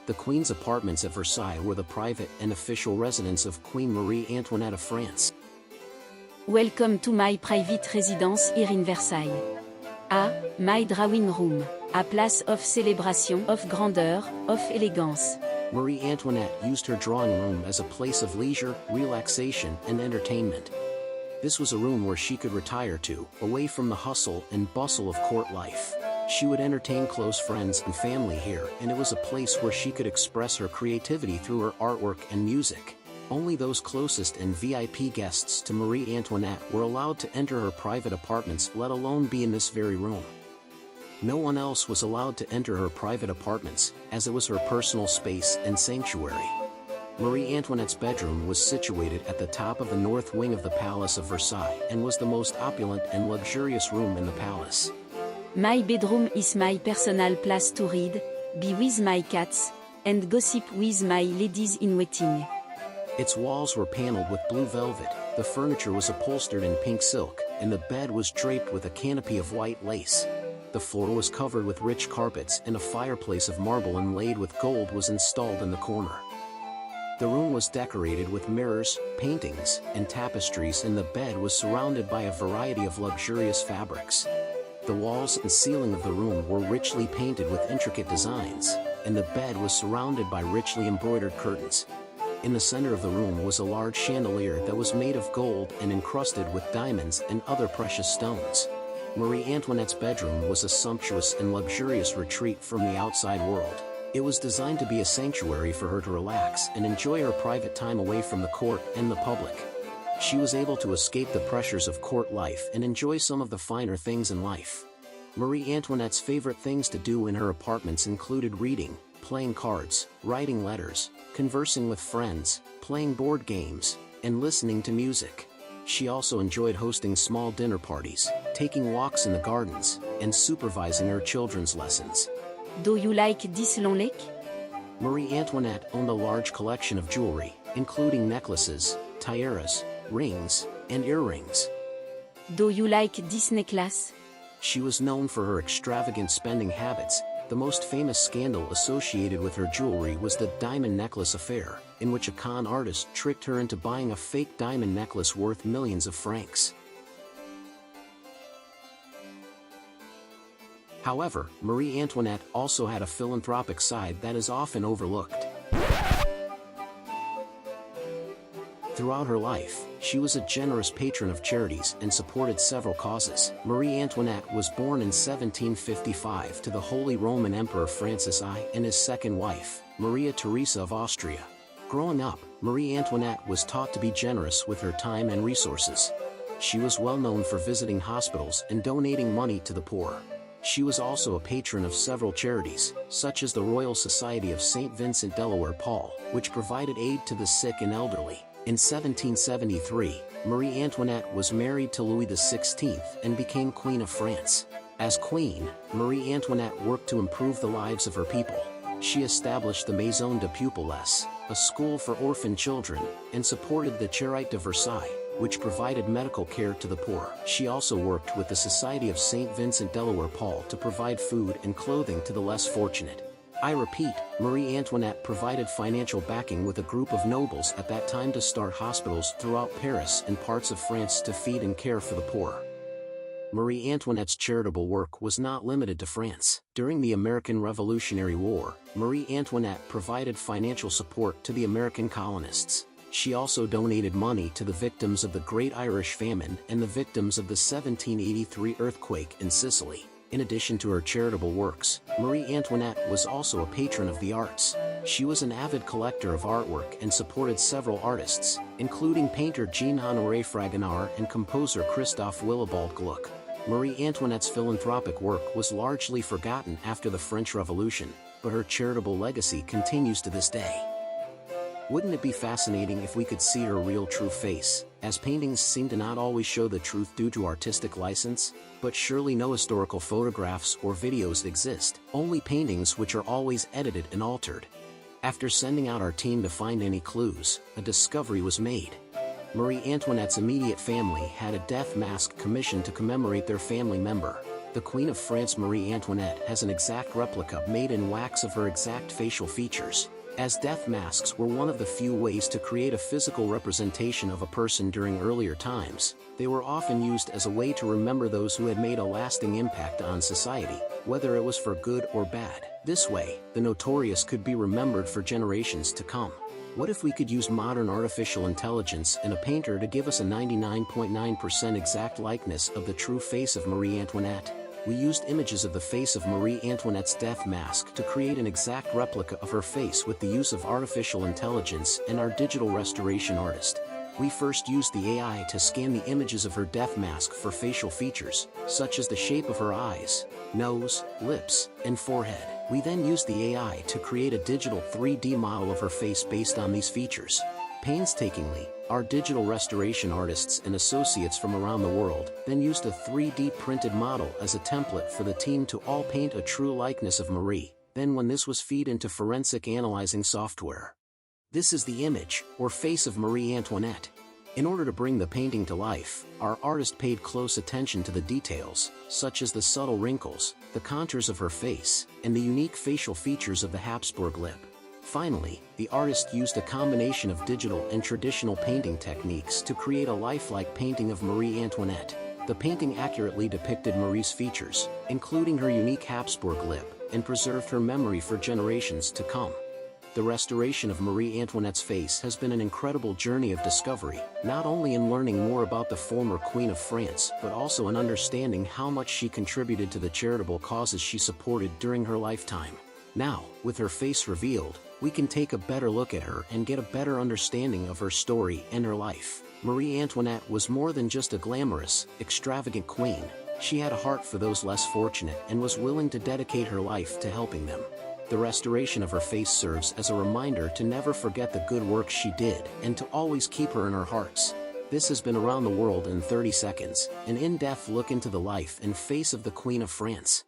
The Queen's apartments at Versailles were the private and official residence of Queen Marie Antoinette of France. Welcome to my private residence here in Versailles. My drawing room. A place of celebration, of grandeur, of elegance. Marie Antoinette used her drawing room as a place of leisure, relaxation, and entertainment. This was a room where she could retire to, away from the hustle and bustle of court life. She would entertain close friends and family here, and it was a place where she could express her creativity through her artwork and music. Only those closest and VIP guests to Marie Antoinette were allowed to enter her private apartments, let alone be in this very room. No one else was allowed to enter her private apartments, as it was her personal space and sanctuary. Marie Antoinette's bedroom was situated at the top of the north wing of the Palace of Versailles and was the most opulent and luxurious room in the palace. My bedroom is my personal place to read, be with my cats, and gossip with my ladies in waiting. Its walls were paneled with blue velvet, the furniture was upholstered in pink silk, and the bed was draped with a canopy of white lace. The floor was covered with rich carpets, and a fireplace of marble inlaid with gold was installed in the corner. The room was decorated with mirrors, paintings, and tapestries, and the bed was surrounded by a variety of luxurious fabrics. The walls and ceiling of the room were richly painted with intricate designs, and the bed was surrounded by richly embroidered curtains. In the center of the room was a large chandelier that was made of gold and encrusted with diamonds and other precious stones. Marie Antoinette's bedroom was a sumptuous and luxurious retreat from the outside world. It was designed to be a sanctuary for her to relax and enjoy her private time away from the court and the public. She was able to escape the pressures of court life and enjoy some of the finer things in life. Marie Antoinette's favorite things to do in her apartments included reading, playing cards, writing letters, conversing with friends, playing board games, and listening to music. She also enjoyed hosting small dinner parties, taking walks in the gardens, and supervising her children's lessons. Do you like this long lake? Marie Antoinette owned a large collection of jewelry, including necklaces, tiaras, rings, and earrings. Do you like this necklace? She was known for her extravagant spending habits. The most famous scandal associated with her jewelry was the diamond necklace affair, in which a con artist tricked her into buying a fake diamond necklace worth millions of francs. However, Marie Antoinette also had a philanthropic side that is often overlooked. Throughout her life, she was a generous patron of charities and supported several causes. Marie Antoinette was born in 1755 to the Holy Roman Emperor Francis I and his second wife, Maria Theresa of Austria. Growing up, Marie Antoinette was taught to be generous with her time and resources. She was well known for visiting hospitals and donating money to the poor. She was also a patron of several charities, such as the Royal Society of St. Vincent Delaware Paul, which provided aid to the sick and elderly. In 1773, Marie Antoinette was married to Louis XVI and became Queen of France. As Queen, Marie Antoinette worked to improve the lives of her people. She established the Maison de Pupilles, a school for orphan children, and supported the Charité de Versailles, which provided medical care to the poor. She also worked with the Society of St. Vincent Delaware Paul to provide food and clothing to the less fortunate. I repeat, Marie Antoinette provided financial backing with a group of nobles at that time to start hospitals throughout Paris and parts of France to feed and care for the poor. Marie Antoinette's charitable work was not limited to France. During the American Revolutionary War, Marie Antoinette provided financial support to the American colonists. She also donated money to the victims of the Great Irish Famine and the victims of the 1783 earthquake in Sicily. In addition to her charitable works, Marie Antoinette was also a patron of the arts. She was an avid collector of artwork and supported several artists, including painter Jean-Honoré Fragonard and composer Christophe Willibald Gluck. Marie Antoinette's philanthropic work was largely forgotten after the French Revolution, but her charitable legacy continues to this day. Wouldn't it be fascinating if we could see her real true face, as paintings seem to not always show the truth due to artistic license? But surely no historical photographs or videos exist, only paintings which are always edited and altered. After sending out our team to find any clues, a discovery was made. Marie Antoinette's immediate family had a death mask commissioned to commemorate their family member. The Queen of France Marie Antoinette has an exact replica made in wax of her exact facial features. As death masks were one of the few ways to create a physical representation of a person during earlier times, they were often used as a way to remember those who had made a lasting impact on society, whether it was for good or bad. This way, the notorious could be remembered for generations to come. What if we could use modern artificial intelligence and a painter to give us a 99.9% exact likeness of the true face of Marie Antoinette? We used images of the face of Marie Antoinette's death mask to create an exact replica of her face with the use of artificial intelligence and our digital restoration artist. We first used the AI to scan the images of her death mask for facial features, such as the shape of her eyes, nose, lips, and forehead. We then used the AI to create a digital 3D model of her face based on these features. Painstakingly, our digital restoration artists and associates from around the world then used a 3D printed model as a template for the team to all paint a true likeness of Marie. Then when this was fed into forensic analyzing software. This is the image, or face of Marie Antoinette. In order to bring the painting to life, our artist paid close attention to the details, such as the subtle wrinkles, the contours of her face, and the unique facial features of the Habsburg lip. Finally, the artist used a combination of digital and traditional painting techniques to create a lifelike painting of Marie Antoinette. The painting accurately depicted Marie's features, including her unique Habsburg lip, and preserved her memory for generations to come. The restoration of Marie Antoinette's face has been an incredible journey of discovery, not only in learning more about the former Queen of France, but also in understanding how much she contributed to the charitable causes she supported during her lifetime. Now, with her face revealed, we can take a better look at her and get a better understanding of her story and her life. Marie Antoinette was more than just a glamorous, extravagant queen. She had a heart for those less fortunate and was willing to dedicate her life to helping them. The restoration of her face serves as a reminder to never forget the good work she did and to always keep her in our hearts. This has been Around the World in 30 Seconds, an in-depth look into the life and face of the Queen of France.